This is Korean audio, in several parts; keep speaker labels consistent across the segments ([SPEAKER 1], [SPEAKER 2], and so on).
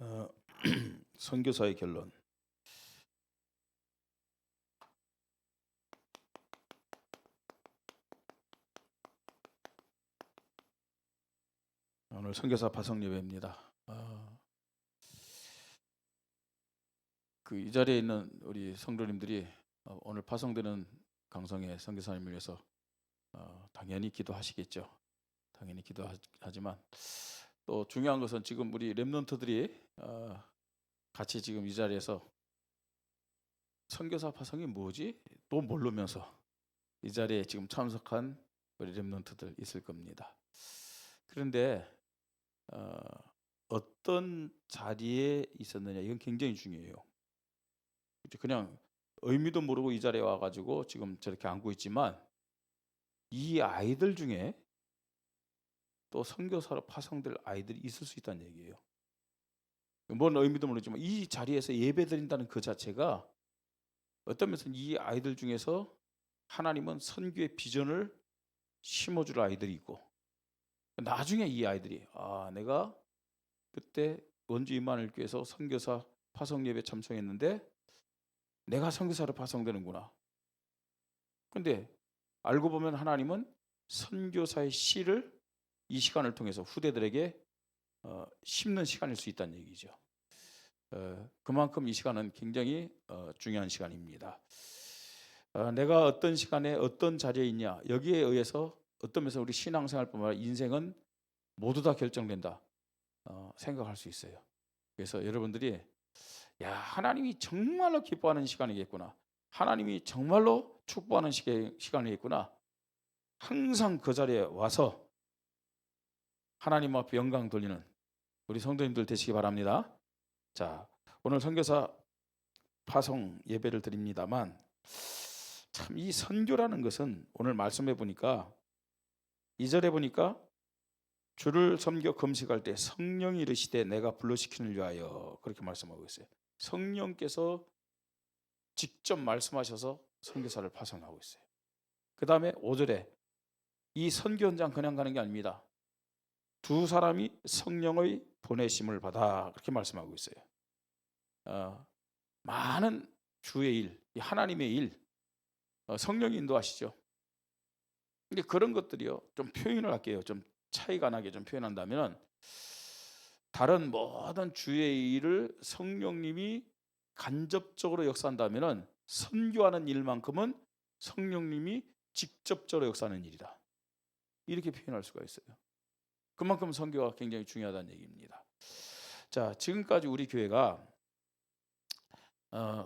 [SPEAKER 1] 어, 선교사의 결론. 오늘 선교사 파송 예배입니다. 이 자리에 있는 우리 성도님들이 오늘 파송되는 강성의 선교사님을 위해서 당연히 기도하시겠죠. 당연히 기도하지만 또 중요한 것은 지금 우리 렘넌트들이 같이 지금 이 자리에서 선교사 파송이 뭐지? 또 모르면서 이 자리에 지금 참석한 우리 렘넌트들 있을 겁니다. 그런데 어떤 자리에 있었느냐, 이건 굉장히 중요해요. 그냥 의미도 모르고 이 자리에 와가지고 지금 저렇게 앉고 있지만 이 아이들 중에 또 선교사로 파송될 아이들이 있을 수 있다는 얘기예요. 뭔 의미도 모르지만 이 자리에서 예배 드린다는 그 자체가 어떤 면에서는 이 아이들 중에서 하나님은 선교의 비전을 심어줄 아이들이 있고, 나중에 이 아이들이 내가 그때 원주 임마누엘교회에서 선교사 파송 예배 참석했는데 내가 선교사로 파송되는구나. 근데 알고 보면 하나님은 선교사의 씨를 이 시간을 통해서 후대들에게 심는 시간일 수 있다는 얘기죠. 그만큼 이 시간은 굉장히 중요한 시간입니다. 내가 어떤 시간에 어떤 자리에 있냐, 여기에 의해서 어떤 면에서 우리 신앙생활뿐만 아니라 인생은 모두 다 결정된다 생각할 수 있어요. 그래서 여러분들이 하나님이 정말로 기뻐하는 시간이겠구나, 하나님이 정말로 축복하는 시간이겠구나, 항상 그 자리에 와서 하나님 앞에 영광 돌리는 우리 성도님들 되시기 바랍니다. 자, 오늘 선교사 파송 예배를 드립니다만, 참 이 선교라는 것은 오늘 말씀해 보니까 2절에 보니까 주를 섬겨 금식할 때 성령이 이르시되 내가 불러시키는 위하여, 그렇게 말씀하고 있어요. 성령께서 직접 말씀하셔서 선교사를 파송하고 있어요. 그 다음에 5절에 이 선교 현장 그냥 가는 게 아닙니다. 두 사람이 성령의 보내심을 받아, 그렇게 말씀하고 있어요. 많은 주의 일, 하나님의 일, 성령이 인도하시죠. 근데 그런 것들이요, 좀 표현을 할게요. 좀 차이가 나게 좀 표현한다면, 다른 모든 주의 일을 성령님이 간접적으로 역사한다면 선교하는 일만큼은 성령님이 직접적으로 역사하는 일이다, 이렇게 표현할 수가 있어요. 그만큼 선교가 굉장히 중요하다는 얘기입니다. 자, 지금까지 우리 교회가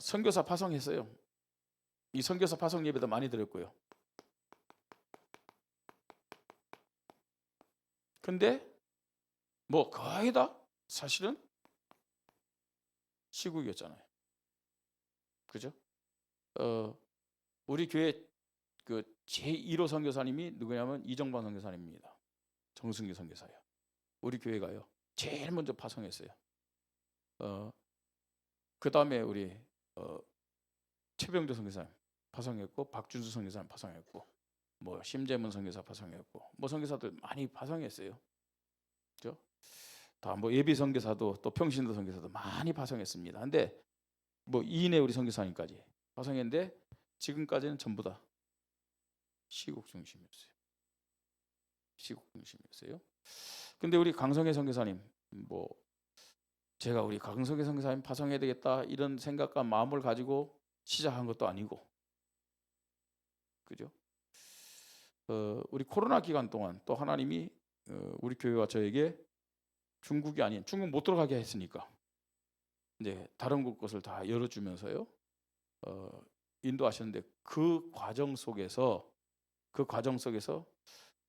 [SPEAKER 1] 선교사 파송했어요. 이 선교사 파송 예배도 많이 드렸고요. 근데 뭐 거의 다 사실은 시국이었잖아요. 그죠? 우리 교회 그 제1호 선교사님이 누구냐면 이정반 선교사님입니다. 정승규 선교사요. 우리 교회가요 제일 먼저 파송했어요. 그 다음에 우리 최병조 선교사님 파송했고, 박준수 선교사님 파송했고, 뭐 심재문 선교사 파송했고, 뭐 선교사들 많이 파송했어요. 그죠? 다 뭐 예비 선교사도 또 평신도 선교사도 많이 파송했습니다. 근데 뭐 이인의 우리 선교사님까지 파송했는데 지금까지는 전부 다 시국 중심이었어요. 시국 중심이었어요. 근데 우리 강성혜 선교사님, 뭐 제가 우리 강성혜 선교사님 파송해야 되겠다 이런 생각과 마음을 가지고 시작한 것도 아니고, 그죠? 우리 코로나 기간 동안 또 하나님이 우리 교회와 저에게 중국이 아닌, 중국 못 들어가게 했으니까 이제 다른 곳을 다 열어주면서요 인도하셨는데, 그 과정 속에서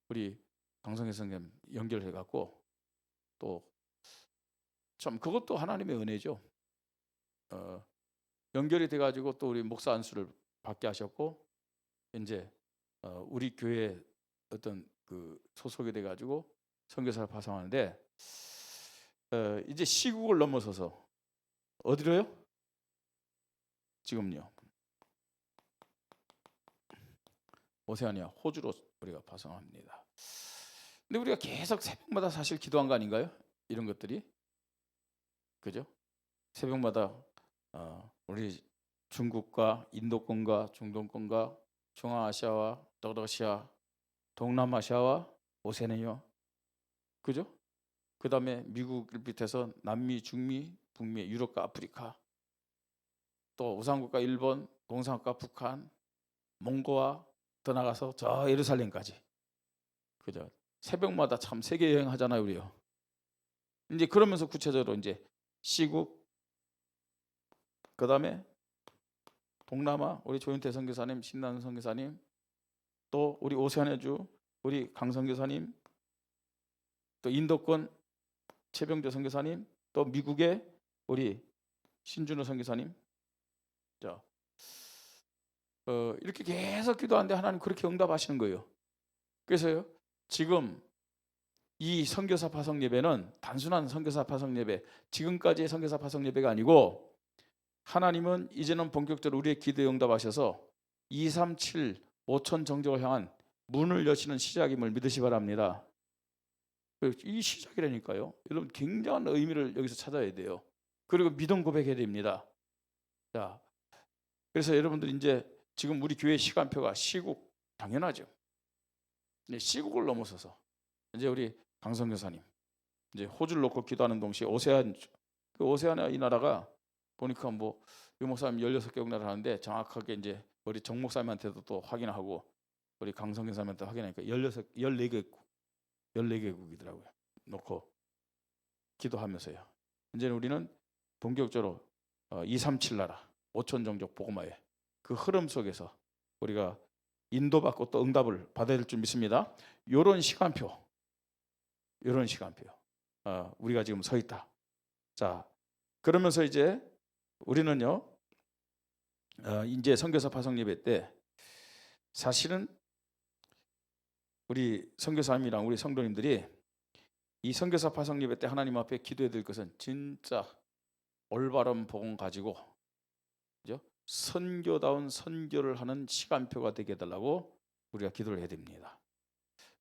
[SPEAKER 1] 우리 강성혜 선생님 연결해 갖고 또 참 그것도 하나님의 은혜죠. 연결이 돼 가지고 또 우리 목사 안수를 받게 하셨고, 이제 우리 교회 어떤 그 소속이 돼 가지고 선교사를 파송하는데, 이제 시국을 넘어서서 어디로요? 지금요 오세아니아, 호주로 우리가 파송합니다. 근데 우리가 계속 새벽마다 사실 기도한 거 아닌가요? 이런 것들이. 그죠? 새벽마다 우리 중국과 인도권과 중동권과 중앙아시아와 러시아, 동남아시아와 오세아니아, 그죠? 그 다음에 미국을 비롯해서 남미, 중미, 북미, 유럽과 아프리카, 또 우상국가 일본, 공산국가 북한, 몽고와 더 나가서 저 예루살렘까지, 그죠? 새벽마다 참 세계 여행하잖아요, 우리요. 이제 그러면서 구체적으로 이제 시국, 그 다음에 동남아 우리 조윤태 선교사님, 신나는 선교사님, 또 우리 오세아니아주 우리 강 선교사님, 또 인도권 최병재 선교사님, 또 미국의 우리 신준호 선교사님. 자, 이렇게 계속 기도하는데 하나님 그렇게 응답하시는 거예요. 그래서요, 지금 이 선교사 파송 예배는 단순한 선교사 파송 예배, 지금까지의 선교사 파송 예배가 아니고, 하나님은 이제는 본격적으로 우리의 기도에 응답하셔서 237 5천 정적을 향한 문을 여시는 시작임을 믿으시 바랍니다. 이 시작이라니까요. 여러분, 굉장한 의미를 여기서 찾아야 돼요. 그리고 믿음 고백해야 됩니다. 자, 그래서 여러분들 이제 지금 우리 교회 시간표가 시국, 당연하죠. 시국을 넘어서서 이제 우리 강성 교사님 이제 호주를 놓고 기도하는 동시에 오세아니아 이 나라가 보니까 뭐 유 목사님 16개국 나라 하는데 정확하게 이제 우리 정 목사님한테도 또 확인하고 우리 강성 교사님한테 확인하니까 14개국이더라고요. 놓고 기도하면서요. 이제는 우리는 본격적으로 237 나라 5천 종족 복음화의 그 흐름 속에서 우리가 인도받고 또 응답을 받아야 될 줄 믿습니다. 이런 시간표 우리가 지금 서 있다. 자, 그러면서 이제 우리는요, 이제 선교사 파송 예배 때 사실은 우리 선교사님이랑 우리 성도님들이 이 선교사 파송 예배 때 하나님 앞에 기도해야 될 것은 진짜 올바른 복음 가지고, 그죠? 선교다운 선교를 하는 시간표가 되게 해달라고 우리가 기도를 해야 됩니다.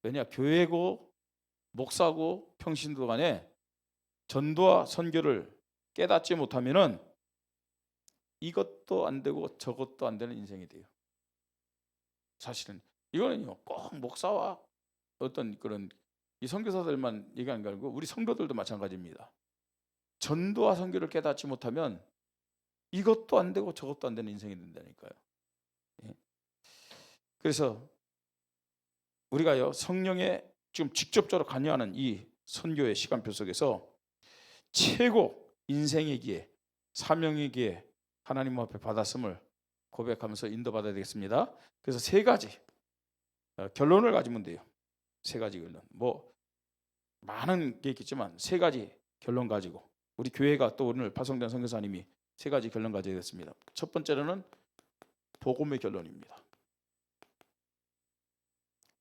[SPEAKER 1] 왜냐, 교회고 목사고 평신도 간에 전도와 선교를 깨닫지 못하면은 이것도 안 되고 저것도 안 되는 인생이 돼요. 사실은 이거는요, 꼭 목사와 어떤 그런 이 선교사들만 얘기하는 게 아니고 우리 성도들도 마찬가지입니다. 전도와 선교를 깨닫지 못하면 이것도 안 되고 저것도 안 되는 인생이 된다니까요. 예. 그래서 우리가요, 성령에 지금 직접적으로 관여하는 이 선교의 시간표 속에서 최고 인생의 기회, 사명의 기회 하나님 앞에 받았음을 고백하면서 인도받아야 되겠습니다. 그래서 세 가지 결론을 가지면 돼요. 세 가지 결론. 뭐 많은 게 있겠지만 세 가지 결론 가지고 우리 교회가 또 오늘 파송된 선교사님이 세 가지 결론 가져야 됐습니다. 첫 번째로는 복음의 결론입니다.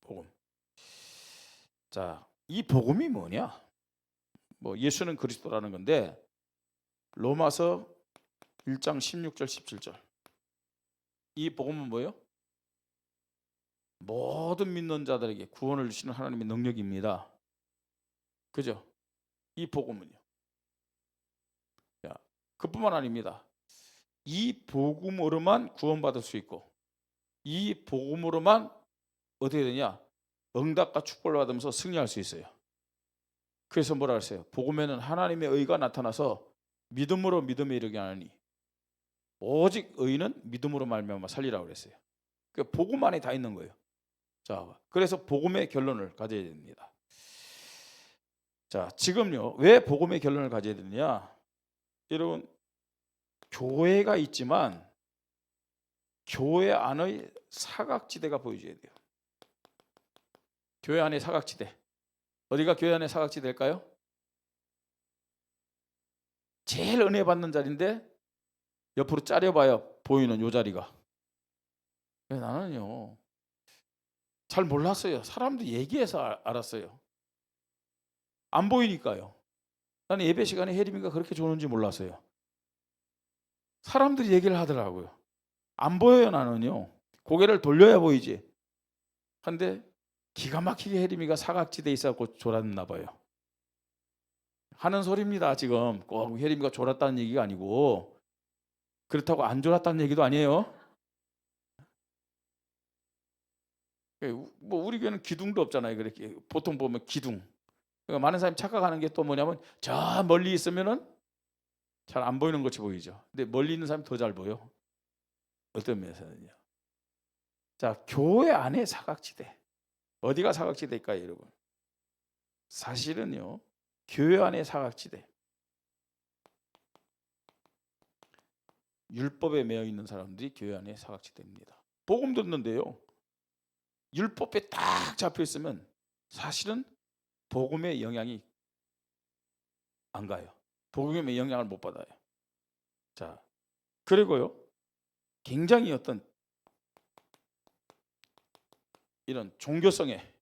[SPEAKER 1] 복음. 자, 이 복음이 뭐냐? 뭐 예수는 그리스도라는 건데 로마서 1장 16절 17절. 이 복음은 뭐예요? 모든 믿는 자들에게 구원을 주시는 하나님의 능력입니다. 그죠? 이 복음은요. 자, 그뿐만 아닙니다. 이 복음으로만 구원받을 수 있고 이 복음으로만 어떻게 되냐? 응답과 축복을 받으면서 승리할 수 있어요. 그래서 뭐라 그랬어요? 복음에는 하나님의 의가 나타나서 믿음으로 믿음에 이르게 하느니 오직 의는 믿음으로 말미암아 살리라고 그랬어요. 그 복음 안에 다 있는 거예요. 자, 그래서 복음의 결론을 가져야 됩니다. 자, 지금요, 왜 복음의 결론을 가져야 되느냐? 여러분, 교회가 있지만 교회 안의 사각지대가 보여줘야 돼요. 교회 안의 사각지대. 어디가 교회 안의 사각지대일까요? 제일 은혜 받는 자리인데 옆으로 짜려봐야 보이는 요 자리가. 나는요, 잘 몰랐어요. 사람들이 얘기해서 알았어요. 안 보이니까요. 나는 예배 시간에 혜림이가 그렇게 좋은지 몰랐어요. 사람들이 얘기를 하더라고요. 안 보여요. 나는요, 고개를 돌려야 보이지. 근데 기가 막히게 혜림이가 사각지대에 있어서 졸았나 봐요. 하는 소리입니다. 지금 꼭 혜림이가 졸았다는 얘기가 아니고 그렇다고 안 졸았다는 얘기도 아니에요. 뭐 우리 교회는 기둥도 없잖아요. 그렇게 보통 보면 기둥. 그러니까 많은 사람이 착각하는 게 또 뭐냐면 저 멀리 있으면은 잘 안 보이는 것이 보이죠. 근데 멀리 있는 사람이 더 잘 보여. 어떤 면에서는요. 자, 교회 안에 사각지대. 어디가 사각지대일까요, 여러분? 사실은요. 교회 안에 사각지대. 율법에 매여 있는 사람들이 교회 안에 사각지대입니다. 복음 듣는데요. 율법에 딱 잡혀 있으면 사실은 복음의 영향이 안 가요. 복음의 영향을 못 받아요. 자, 그리고요. 굉장히 어떤 이런 종교성에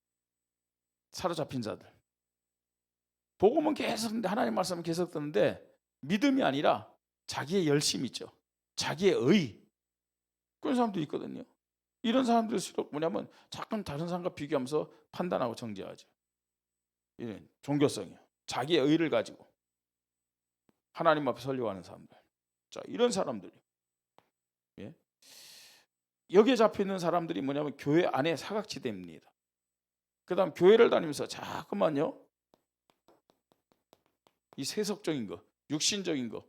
[SPEAKER 1] 사로잡힌 자들. 복음은 계속 듣는데 하나님 말씀은 계속 듣는데 믿음이 아니라 자기의 열심이 있죠. 자기의 의. 그런 사람도 있거든요. 이런 사람들일수록 뭐냐면 자꾸 다른 사람과 비교하면서 판단하고 정죄하죠. 이런 종교성이요. 자기의 의를 가지고 하나님 앞에 서려고 하는 사람들. 자, 이런 사람들이. 예? 여기에 잡혀 있는 사람들이 뭐냐면 교회 안에 사각지대입니다. 그 다음 교회를 다니면서 자꾸만요. 이 세속적인 거, 육신적인 거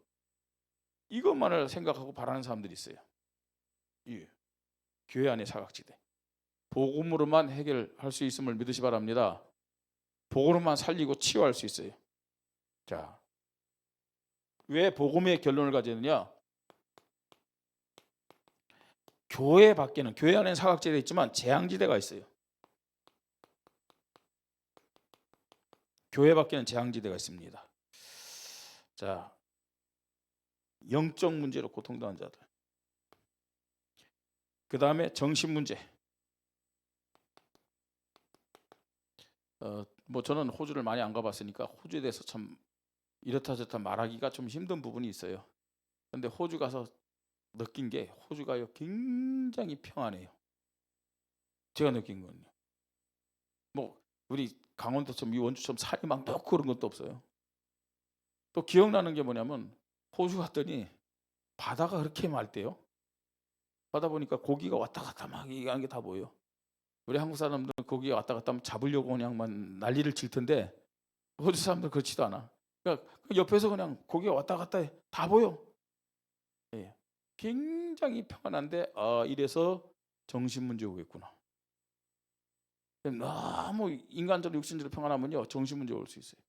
[SPEAKER 1] 이것만을 생각하고 바라는 사람들이 있어요. 예. 교회 안에 사각지대. 복음으로만 해결할 수 있음을 믿으시 바랍니다. 복음으로만 살리고 치유할 수 있어요. 자, 왜 복음의 결론을 가지느냐? 교회 밖에는 교회 안에는 사각지대가 있지만 재앙지대가 있어요. 교회 밖에는 재앙지대가 있습니다. 자, 영적 문제로 고통당한 자들. 그 다음에 정신 문제. 뭐 저는 호주를 많이 안 가봤으니까 호주에 대해서 참 이렇다 저렇다 말하기가 좀 힘든 부분이 있어요. 근데 호주 가서 느낀 게 호주가요 굉장히 평안해요. 제가 느낀 건요. 뭐 우리 강원도처럼 이 원주처럼 산이 막 높고 그런 것도 없어요. 또 기억나는 게 뭐냐면 호주 갔더니 바다가 그렇게 맑대요. 바다 보니까 고기가 왔다 갔다 막 이런 게 다 보여. 우리 한국 사람들은 고기가 왔다 갔다 하면 잡으려고 그냥만 난리를 칠 텐데 호주 사람들은 그렇지도 않아. 그러니까 옆에서 그냥 고기가 왔다 갔다 해. 다 보여. 예. 굉장히 평안한데 이래서 정신 문제 오겠구나. 너무 인간적으로 육신적으로 평안하면요 정신 문제 올 수 있어요.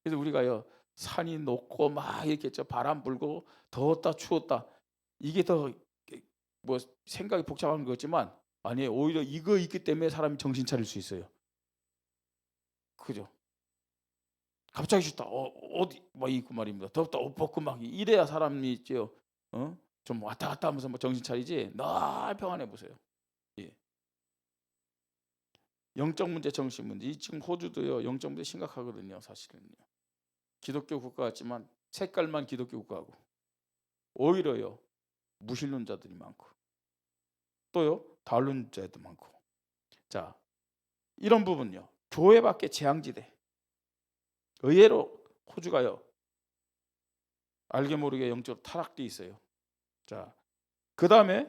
[SPEAKER 1] 그래서 우리가요 산이 높고 막 이렇게 바람 불고 더웠다 추웠다 이게 더 뭐 생각이 복잡한 거지만 아니에요. 오히려 이거 있기 때문에 사람이 정신 차릴 수 있어요. 그죠? 갑자기 춥다. 어디 막 있고 말입니다. 덥다 옷 벗고 막 이래야 사람이 있죠. 좀 왔다 갔다 하면서 뭐 정신 차리지. 늘 평안해 보세요. 예. 영적 문제, 정신 문제. 지금 호주도요 영적 문제 심각하거든요. 사실은요. 기독교 국가 같지만 색깔만 기독교 국가고 오히려요 무신론자들이 많고 또요 다운론자도 많고. 자, 이런 부분요 교회 밖에 재앙지대. 의외로 호주가요 알게 모르게 영적으로 타락돼 있어요. 자, 그 다음에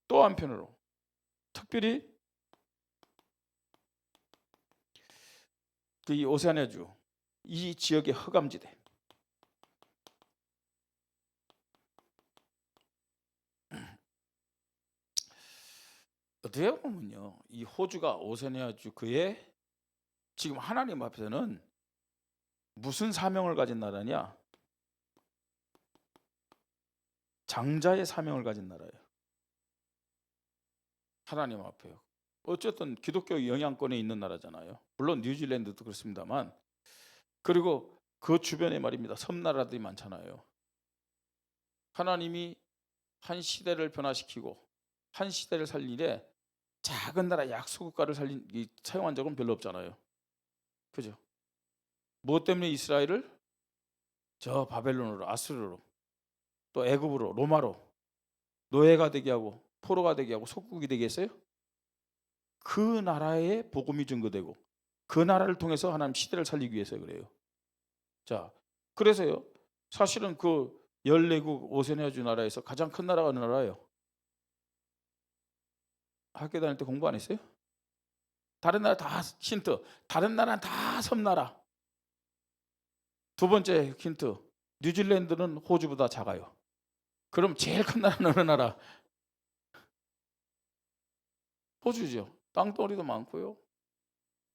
[SPEAKER 1] 또 한편으로 특별히 이 오세아니아주 이 지역의 흑암지대. 어떻게 보면요 이 호주가 오세아니아주 그의 지금 하나님 앞에서는 무슨 사명을 가진 나라냐? 장자의 사명을 가진 나라예요. 하나님 앞에요. 어쨌든 기독교 영향권에 있는 나라잖아요. 물론 뉴질랜드도 그렇습니다만 그리고 그 주변에 말입니다. 섬나라들이 많잖아요. 하나님이 한 시대를 변화시키고 한 시대를 살린 일에 작은 나라 약소국가를 사용한 적은 별로 없잖아요. 그죠? 무엇 때문에 이스라엘을 저 바벨론으로 아수르로 또 애굽으로 로마로 노예가 되게 하고 포로가 되게 하고 속국이 되게 했어요? 그 나라에 복음이 증거되고 그 나라를 통해서 하나님 시대를 살리기 위해서 그래요. 자, 그래서요. 사실은 그 14국 오세냐주 나라에서 가장 큰 나라가 어느 나라예요? 학교 다닐 때 공부 안 했어요? 다른 나라 다 힌트. 다른 나라는 다 섬나라. 두 번째 힌트. 뉴질랜드는 호주보다 작아요. 그럼 제일 큰 나라는 어느 나라? 호주죠. 땅덩어리도 많고요.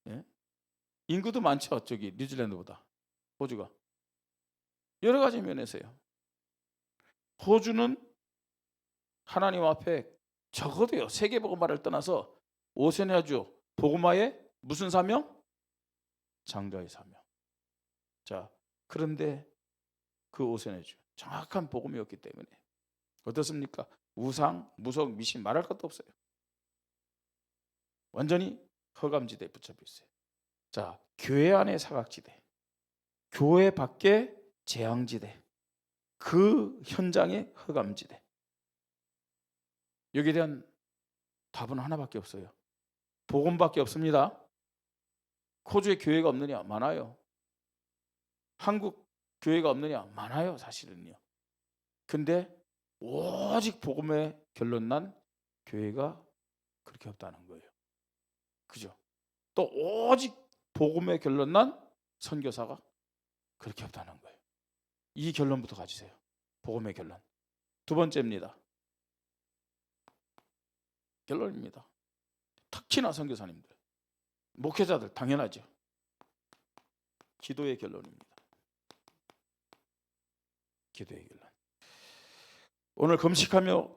[SPEAKER 1] 예? 인구도 많죠. 저기 뉴질랜드보다. 호주가. 여러 가지 면에서요. 호주는 하나님 앞에 적어도요. 세계 복음화를 떠나서 오세냐주 복음화의 무슨 사명? 장자의 사명. 자, 그런데 그 오세냐주 정확한 복음이었기 때문에 어떻습니까? 우상, 무속, 미신 말할 것도 없어요. 완전히 허감지대에 붙잡혀 있어요. 자, 교회 안에 사각지대, 교회 밖에 재앙지대, 그 현장의 허감지대. 여기에 대한 답은 하나밖에 없어요. 복음밖에 없습니다. 호주에 교회가 없느냐? 많아요. 한국 교회가 없느냐? 많아요. 사실은요. 근데 오직 복음에 결론 난 교회가 그렇게 없다는 거예요. 그죠? 또 오직 복음에 결론 난 선교사가 그렇게 없다는 거예요. 이 결론부터 가지세요. 복음의 결론. 두 번째입니다. 결론입니다. 특히나 선교사님들, 목회자들 당연하죠. 기도의 결론입니다. 기도의 결론. 오늘 금식하며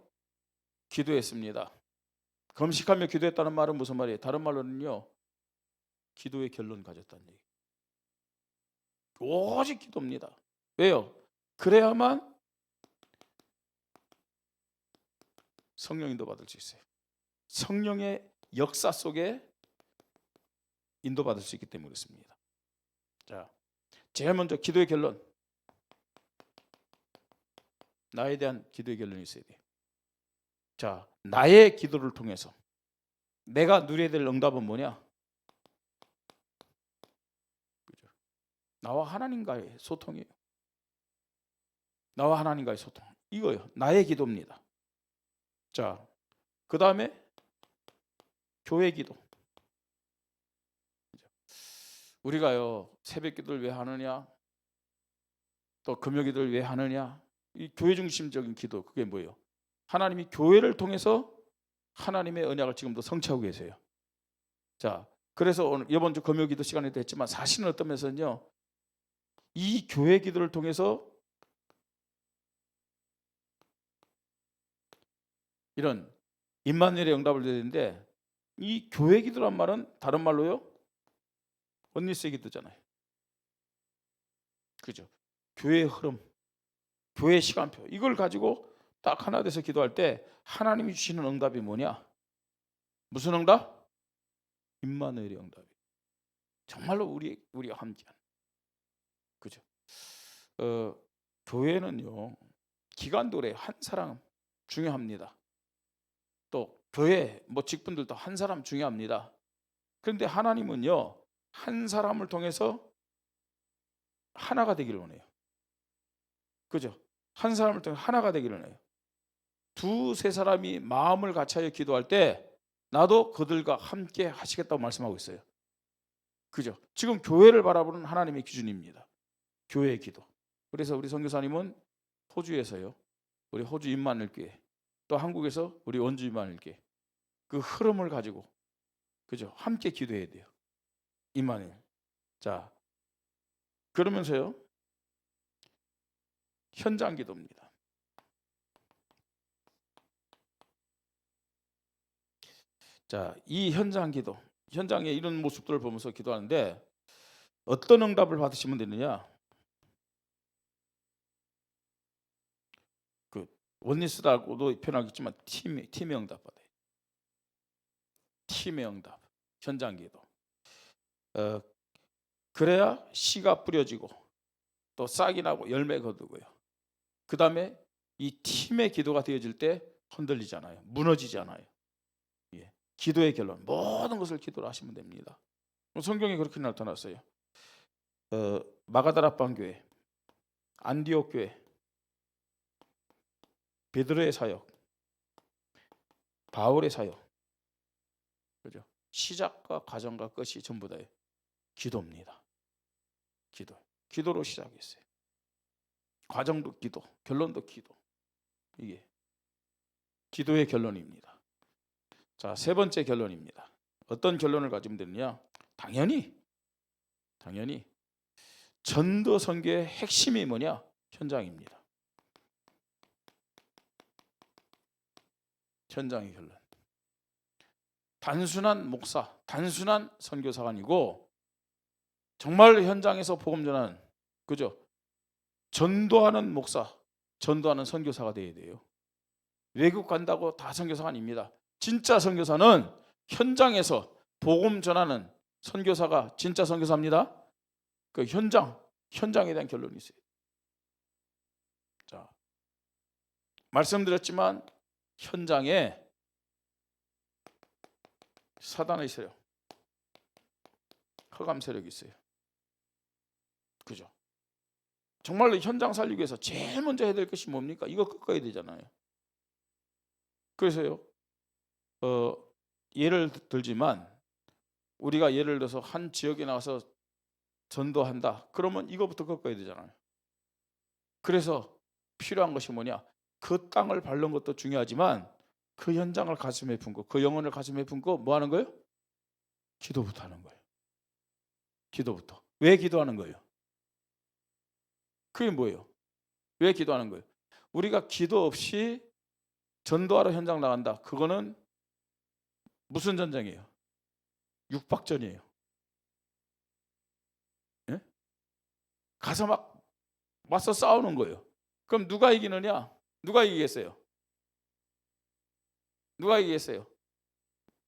[SPEAKER 1] 기도했습니다. 금식하며 기도했다는 말은 무슨 말이에요? 다른 말로는요, 기도의 결론 가졌다는 얘기. 오직 기도입니다. 왜요? 그래야만 성령 인도받을 수 있어요. 성령의 역사 속에 인도받을 수 있기 때문에 그렇습니다. 자, 제일 먼저 기도의 결론. 나에 대한 기도의 결론이 있어야 돼요. 자, 나의 기도를 통해서 내가 누려야 될 응답은 뭐냐? 그죠? 나와 하나님과의 소통이에요. 나와 하나님과의 소통. 이거요. 나의 기도입니다. 자, 그 다음에 교회 기도. 우리가요, 새벽 기도를 왜 하느냐? 또 금요 기도를 왜 하느냐? 이 교회 중심적인 기도, 그게 뭐예요? 하나님이 교회를 통해서 하나님의 언약을 지금도 성취하고 계세요. 자, 그래서 오늘 이번 주 금요 기도 시간에도 했지만 사실은 어떤 면에서는요, 이 교회 기도를 통해서 이런 임마누엘의 응답을 드려야 되는데, 이 교회 기도란 말은 다른 말로요, 원리스의 기도잖아요. 그죠? 교회의 흐름, 교회의 시간표, 이걸 가지고 딱 하나 돼서 기도할 때 하나님이 주시는 응답이 뭐냐? 무슨 응답? 임마누엘의 응답이. 정말로 우리와 함께하는. 그죠? 교회는요, 기간도 그래 한 사람 중요합니다. 또 교회 직분들도 한 사람 중요합니다. 그런데 하나님은요, 한 사람을 통해서 하나가 되기를 원해요. 그죠? 한 사람을 통해 하나가 되기를 원해요. 두세 사람이 마음을 같이하여 기도할 때 나도 그들과 함께 하시겠다고 말씀하고 있어요. 그죠? 지금 교회를 바라보는 하나님의 기준입니다. 교회의 기도. 그래서 우리 선교사님은 호주에서요, 우리 호주 임마누엘교회, 또 한국에서 우리 원주 임마누엘교회, 그 흐름을 가지고, 그죠? 함께 기도해야 돼요. 임마누엘. 자, 그러면서요, 현장 기도입니다. 자, 이 현장 기도, 현장의 이런 모습들을 보면서 기도하는데 어떤 응답을 받으시면 되느냐? 그 원리스라고도 표현하겠지만 팀의 응답 받아요. 팀의 응답, 현장 기도. 그래야 씨가 뿌려지고 또 싹이 나고 열매 거두고요. 그 다음에 이 팀의 기도가 되어질 때 흔들리잖아요. 무너지지 않아요. 예. 기도의 결론, 모든 것을 기도로 하시면 됩니다. 성경에 그렇게 나타났어요. 마가다락방 교회, 안디옥 교회, 베드로의 사역, 바울의 사역, 그죠? 시작과 과정과 끝이 전부 다 기도입니다. 기도로 시작했어요. 과정도 기도, 결론도 기도. 이게 기도의 결론입니다. 자, 세 번째 결론입니다. 어떤 결론을 가지면 되느냐? 당연히 전도 선교의 핵심이 뭐냐? 현장입니다. 현장의 결론. 단순한 목사, 단순한 선교사가 아니고 정말 현장에서 복음 전하는, 그죠? 전도하는 목사, 전도하는 선교사가 되어야 돼요. 외국 간다고 다 선교사가 아닙니다. 진짜 선교사는 현장에서 복음 전하는 선교사가 진짜 선교사입니다. 그 현장에 대한 결론이 있어요. 자, 말씀드렸지만 현장에 사단의 세력, 흑암 세력이 있어요. 그죠? 정말로 현장 살리기 위해서 제일 먼저 해야 될 것이 뭡니까? 이거 꺾어야 되잖아요. 그래서요, 예를 들지만 우리가 예를 들어서 한 지역에 나와서 전도한다. 그러면 이거부터 꺾어야 되잖아요. 그래서 필요한 것이 뭐냐? 그 땅을 밟는 것도 중요하지만 그 현장을 가슴에 품고 그 영혼을 가슴에 품고 뭐 하는 거예요? 기도부터 하는 거예요. 기도부터. 왜 기도하는 거예요? 그게 뭐예요? 왜 기도하는 거예요? 우리가 기도 없이 전도하러 현장 나간다. 그거는 무슨 전쟁이에요? 육박전이에요. 예? 가서 막 맞서 싸우는 거예요. 그럼 누가 이기느냐? 누가 이기겠어요? 누가 이기겠어요?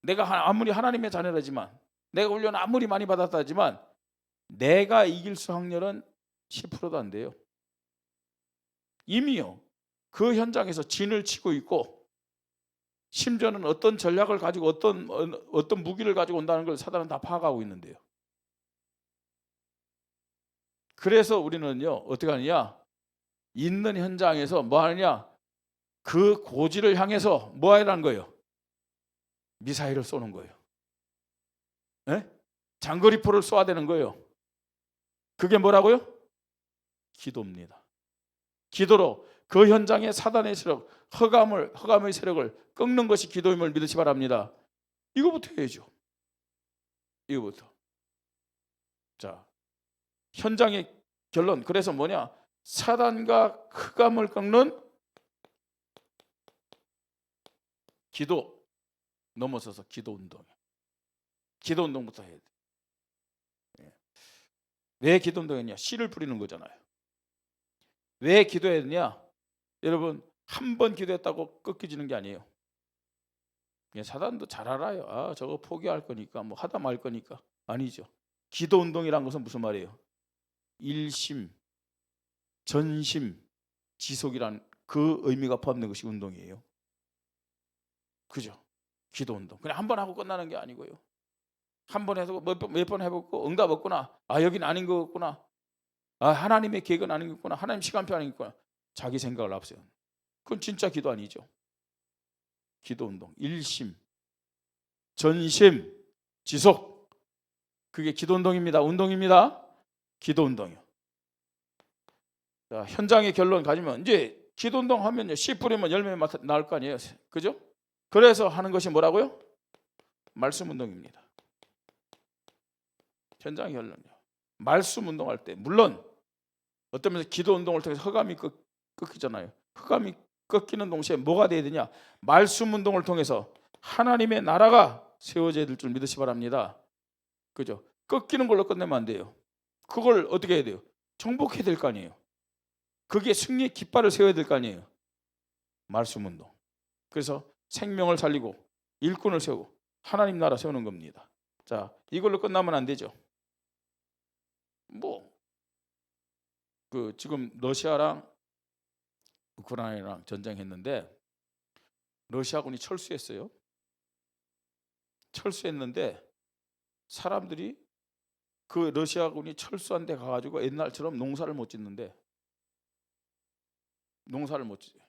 [SPEAKER 1] 내가 아무리 하나님의 자녀라지만, 내가 훈련 아무리 많이 받았다지만 내가 이길 수 확률은 10%도 안 돼요. 이미요, 그 현장에서 진을 치고 있고, 심지어는 어떤 전략을 가지고 어떤 무기를 가지고 온다는 걸 사단은 다 파악하고 있는데요. 그래서 우리는요, 어떻게 하느냐? 있는 현장에서 뭐 하느냐? 그 고지를 향해서 뭐 하라는 거예요? 미사일을 쏘는 거예요. 네? 장거리포를 쏘아야 되는 거예요. 그게 뭐라고요? 기도입니다. 기도로 그 현장의 사단의 세력, 흑암의 세력을 꺾는 것이 기도임을 믿으시 바랍니다. 이거부터 해야죠. 이거부터. 자, 현장의 결론. 그래서 뭐냐? 사단과 흑암을 꺾는 기도 넘어서서 기도 운동. 기도 운동부터 해야 돼. 왜 기도 운동했냐? 씨를 뿌리는 거잖아요. 왜 기도해야 되냐? 여러분, 한 번 기도했다고 꺾여지는 게 아니에요. 사단도 잘 알아요. 아, 저거 포기할 거니까, 뭐 하다 말 거니까. 아니죠. 기도 운동이란 것은 무슨 말이에요? 일심, 전심, 지속이란 그 의미가 포함된 것이 운동이에요. 그죠? 기도 운동. 그냥 한 번 하고 끝나는 게 아니고요. 한 번 해서 몇 번 해보고 응답 없구나. 아, 여긴 아닌 것 같구나. 아, 하나님의 계획은 아닌 것 같구나. 하나님 시간표 아닌 것 같구나. 자기 생각을 앞세우는. 그건 진짜 기도 아니죠. 기도 운동. 일심, 전심, 지속. 그게 기도 운동입니다. 운동입니다. 기도 운동이요. 자, 현장의 결론 가지면 이제 기도 운동 하면요, 씨 뿌리면 열매 나올 거 아니에요. 그죠? 그래서 하는 것이 뭐라고요? 말씀 운동입니다. 현장의 결론이요. 말씀 운동할 때 물론 어떤 면에서 기도 운동을 통해서 흑암이 꺾이잖아요. 흑암이 꺾이는 동시에 뭐가 돼야 되냐? 말씀 운동을 통해서 하나님의 나라가 세워져야 될 줄 믿으시 바랍니다. 그죠? 꺾이는 걸로 끝내면 안 돼요. 그걸 어떻게 해야 돼요? 정복해야 될 거 아니에요. 그게 승리의 깃발을 세워야 될 거 아니에요. 말씀 운동. 그래서 생명을 살리고 일꾼을 세우고 하나님 나라 세우는 겁니다. 자, 이걸로 끝나면 안 되죠. 지금 러시아랑 우크라이나랑 전쟁했는데 러시아군이 철수했어요. 철수했는데 사람들이 그 러시아군이 철수한 데 가가지고 옛날처럼 농사를 못 짓는데, 농사를 못 짓어요.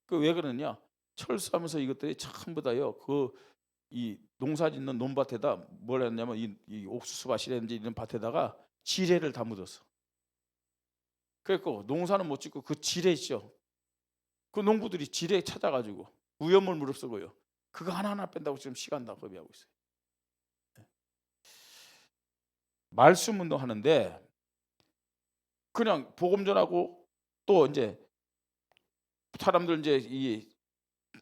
[SPEAKER 1] 그 왜 그러냐? 철수하면서 이것들이 전부 다요. 이 농사 짓는 논밭에다 뭘 했냐면 이 옥수수밭이라든지 이런 밭에다가 지뢰를 다 묻었어. 그래갖고 농사는 못 짓고 그 지뢰 있죠. 그 농부들이 지뢰 찾아가지고 위험을 무릅쓰고요. 그거 하나하나 뺀다고 지금 시간 다 소비하고 있어요. 말씀 운동하는데 그냥 복음 전하고 또 이제 사람들 이제 이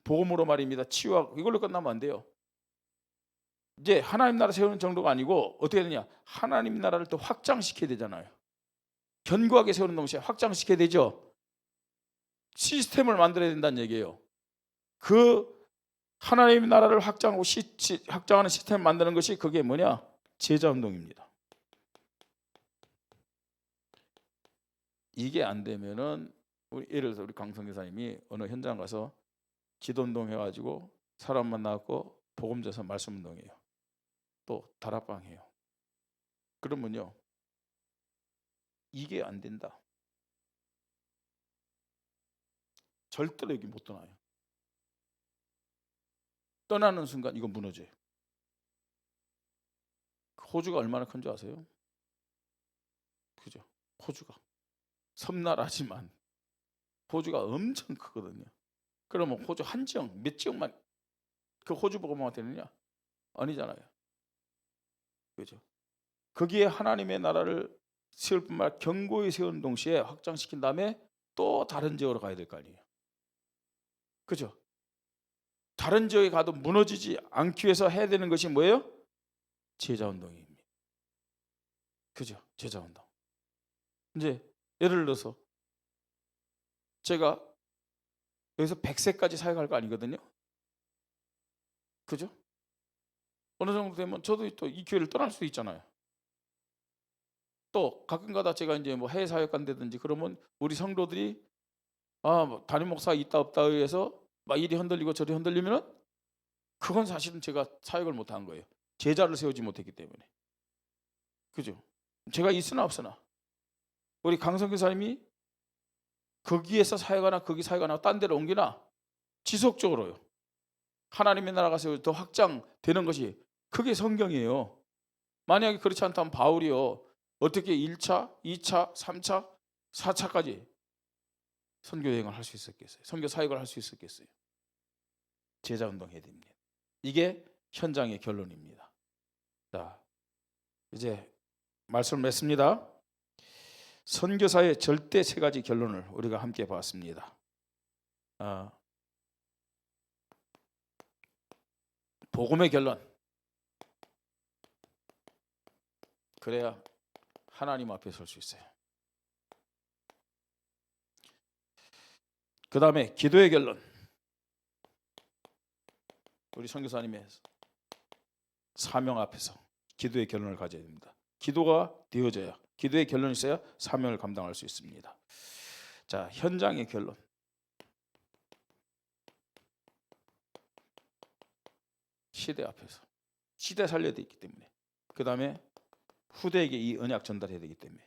[SPEAKER 1] 복음으로 말입니다. 치유하고 이걸로 끝나면 안 돼요. 이제 하나님 나라 세우는 정도가 아니고 어떻게 되냐? 하나님 나라를 또 확장시켜야 되잖아요. 견고하게 세우는 동시에 확장시켜야 되죠. 시스템을 만들어야 된다는 얘기예요. 그 하나님 나라를 확장하고 확장하는 시스템을 만드는 것이 그게 뭐냐? 제자운동입니다. 이게 안 되면은 예를 들어서 우리 강성 교사님이 어느 현장 가서 기도운동 해가지고 사람 만나고 복음 전서 말씀 운동해요. 또 다락방 해요. 그러면요 이게 안 된다. 절대로 여기 못 떠나요. 떠나는 순간 이건 무너져요. 호주가 얼마나 큰지 아세요? 그죠? 호주가 섬나라지만 호주가 엄청 크거든요. 그러면 호주 한 지역 몇 지역만 그 호주 보고만 되느냐? 아니잖아요. 그죠? 거기에 하나님의 나라를 세울 뿐만 아니라 견고히 세우는 동시에 확장시킨 다음에 또 다른 지역으로 가야 될 거 아니에요. 그죠? 다른 지역에 가도 무너지지 않기 위해서 해야 되는 것이 뭐예요? 제자운동입니다. 그죠? 제자운동. 이제 예를 들어서 제가 여기서 100세까지 사역할 거 아니거든요. 그죠? 어느 정도 되면 저도 또 이 교회를 떠날 수도 있잖아요. 또 가끔가다 제가 이제 뭐 해외 사역 간다든지 그러면 우리 성도들이 뭐 담임 목사 있다 없다 의해서 막 이리 흔들리고 저리 흔들리면은 그건 사실은 제가 사역을 못한 거예요. 제자를 세우지 못했기 때문에. 그죠? 제가 있으나 없으나 우리 강성 교사님이 거기에서 사역하나 거기 사역하나 딴 데로 옮기나 지속적으로요. 하나님의 나라가 더 확장되는 것이 그게 성경이에요. 만약에 그렇지 않다면 바울이요. 어떻게 1차, 2차, 3차, 4차까지 선교 여행을 할 수 있었겠어요? 선교 사역을 할 수 있었겠어요? 제자 운동해야 됩니다. 이게 현장의 결론입니다. 자, 이제 말씀을 맺습니다. 선교사의 절대 세 가지 결론을 우리가 함께 봤습니다. 복음의 결론. 그래야 하나님 앞에 설 수 있어요. 그 다음에 기도의 결론. 우리 선교사님의 사명 앞에서 기도의 결론을 가져야 됩니다. 기도가 되어져야, 기도의 결론이 있어야 사명을 감당할 수 있습니다. 자, 현장의 결론. 시대 앞에서 시대 살려야 되기 때문에, 그 다음에 후대에게 이 언약 전달해야 되기 때문에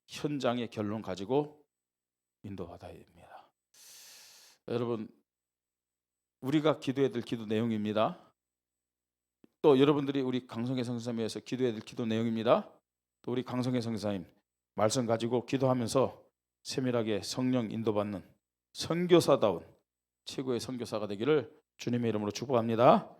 [SPEAKER 1] 현장의 결론 가지고 인도받아야 됩니다. 여러분, 우리가 기도해야 될 기도 내용입니다. 또 여러분들이 우리 강성혜 선교사님에서 기도해야 될 기도 내용입니다. 또 우리 강성혜 선교사님 말씀 가지고 기도하면서 세밀하게 성령 인도받는 선교사다운 최고의 선교사가 되기를 주님의 이름으로 축복합니다.